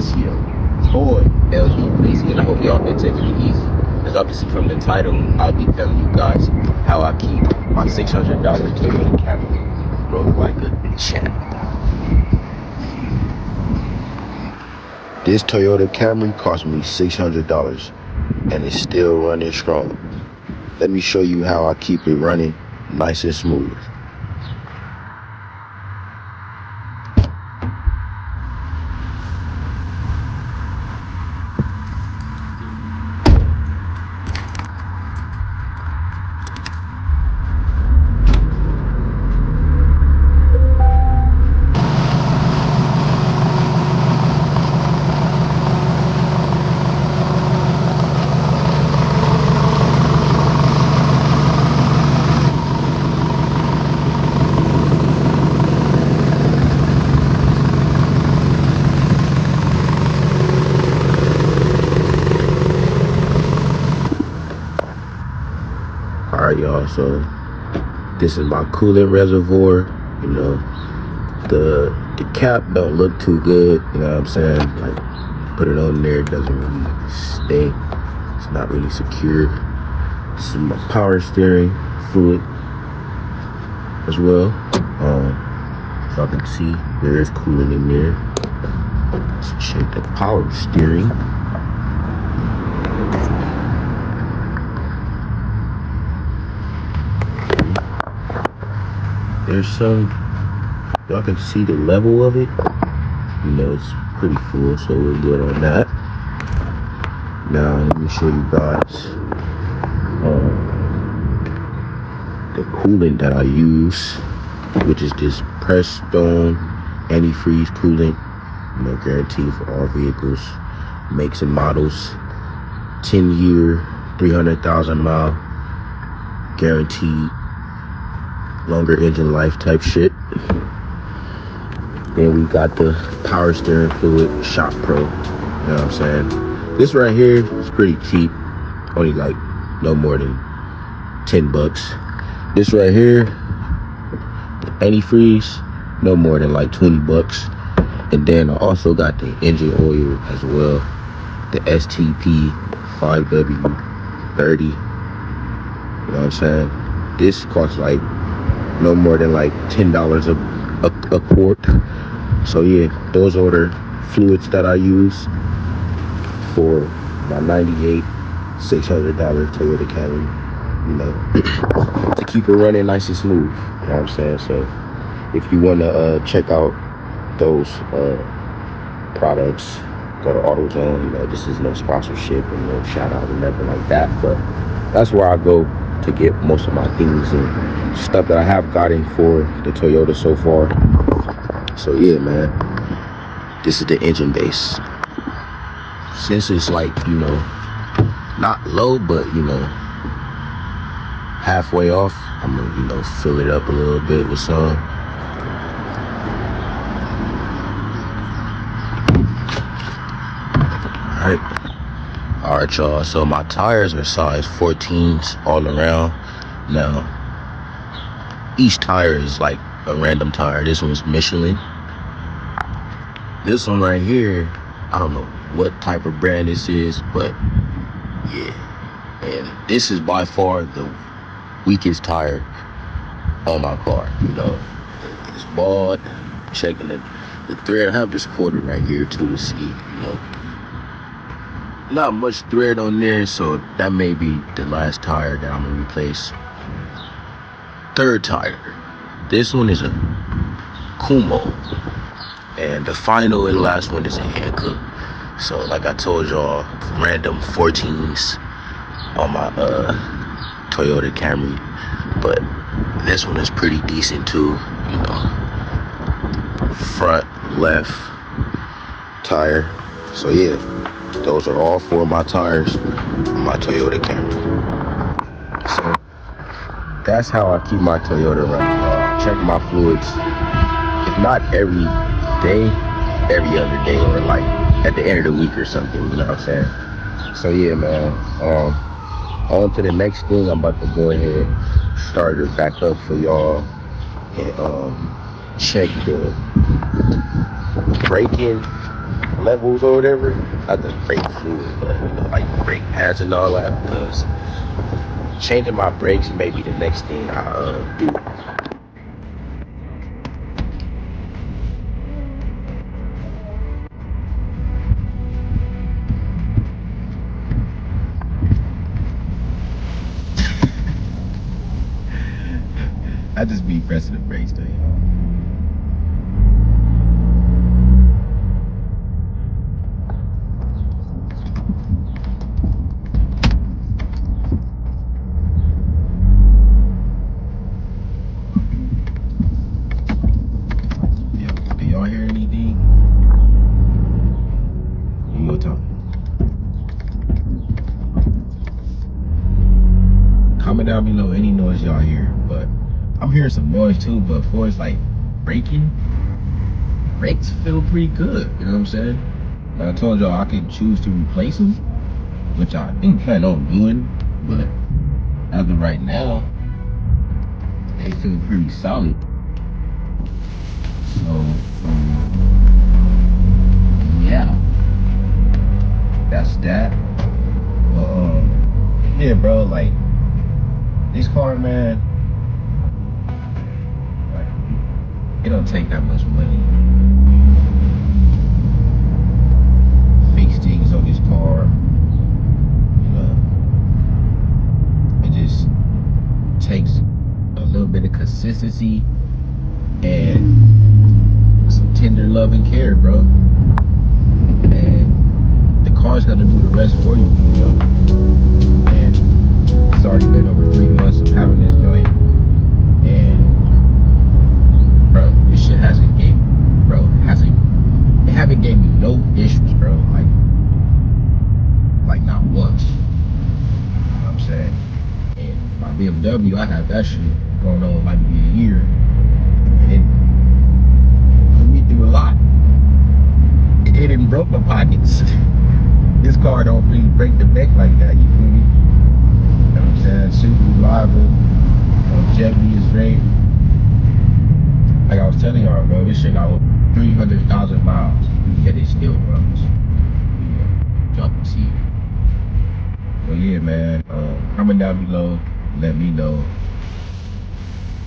just, toy LG easy, and I hope y'all been taking it easy. As y'all can see from the title, I'll be telling you guys how I keep my $600 Toyota Camry rolling like a champ. This Toyota Camry cost me $600 and it's still running strong. Let me show you how I keep it running nice and smooth. Alright y'all, so this is my coolant reservoir. The cap don't look too good, you know what I'm saying? Like, put it on there, it doesn't really stay. It's not really secure. This is my power steering fluid as well. So y'all can see there is coolant in there. Let's check the power steering. There's some, y'all can see the level of it. It's pretty full, so we're good on that. Now let me show you guys the coolant that I use, which is this pressed stone antifreeze coolant. Guaranteed for all vehicles, makes and models. 10-year, 300,000 mile guaranteed. Longer engine life type shit. Then we got the power steering fluid Shop Pro. You know what I'm saying? This right here is pretty cheap. Only like no more than 10 bucks. This right here, the antifreeze, no more than like 20 bucks. And then I also got the engine oil as well. The STP 5W30. You know what I'm saying? This costs like no more than like $10 a quart. So yeah, those are the fluids that I use for my 98 $600 Toyota Camry, to keep it running nice and smooth. You know what I'm saying? So if you want to check out those products, go to AutoZone. This is no sponsorship and no shout out or nothing like that, but that's where I go to get most of my things and stuff that I have gotten for the Toyota so far. So yeah, man, this is the engine base. Since it's like, not low, but halfway off, I'm gonna fill it up a little bit with some. Alright y'all, so my tires are size 14s all around. Now each tire is like a random tire. This one's Michelin. This one right here, I don't know what type of brand this is, but yeah. And this is by far the weakest tire on my car. It's bald. Checking the thread. I have this quarter right here too to see, not much thread on there, so that may be the last tire that I'm gonna replace. Third tire. This one is a Kumo, and the final and last one is a Hankook. So like I told y'all, random 14s on my Toyota Camry, but this one is pretty decent too. Front left tire. So yeah, those are all four of my tires on my Toyota Camry. So that's how I keep my Toyota running. Check my fluids, if not every day, every other day, or like at the end of the week or something, you know what I'm saying? So yeah, man, on to the next thing. I'm about to go ahead, start it back up for y'all, and check the braking levels or whatever. Not the brake fluid, but like brake pads and all that. Because changing my brakes may be the next thing I do. I just be pressing the brakes though, y'all. Do y'all hear anything? One more time. Comment down below any noise y'all hear, but I'm hearing some noise too, but for it's like braking, brakes feel pretty good, you know what I'm saying? I told y'all I can choose to replace them, which I do plan on doing, but as of right now, they feel pretty solid. So, yeah, that's that. But, yeah, bro, like, this car, man, like, it don't take that much money. Fix things on this car. It just takes a little bit of consistency and some tender love and care, bro. And the car's gonna do the rest for you, you know. And it's already been over 3 months of having this joint, and bro, this shit hasn't gave, it haven't gave me no issues, bro. Like not once. You know what I'm saying? And my BMW, I had that shit going on like a year, and it put me through a lot. It didn't broke my pockets. This car don't really break the neck like that, you feel me? You know what I'm saying? Super reliable. Longevity is great. Like I was telling y'all, bro, this shit got over 300,000 miles, yet it still runs. Jump and see. But yeah, man, comment down below, let me know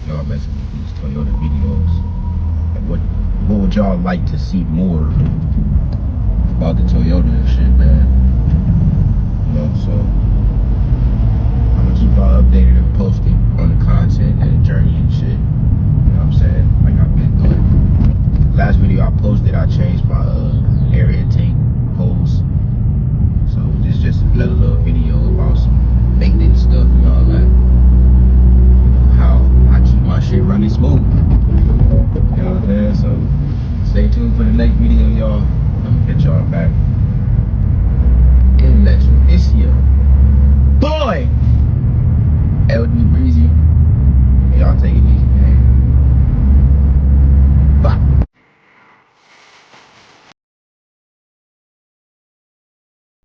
y'all messing with these Toyota videos. And what would y'all like to see more about the Toyota and shit, man? You know, so I'm gonna keep y'all updated and posted on the content and the journey and shit. You know what I'm saying? Like I've been doing. Last video I posted, I changed my air intake hose. So this is just another little video about some maintenance stuff and all that. You know, how I keep my shit running smooth. You know what I'm saying? So stay tuned for the next video, y'all. I'm gonna catch y'all back. And let's miss ya. Boy! LD Breezy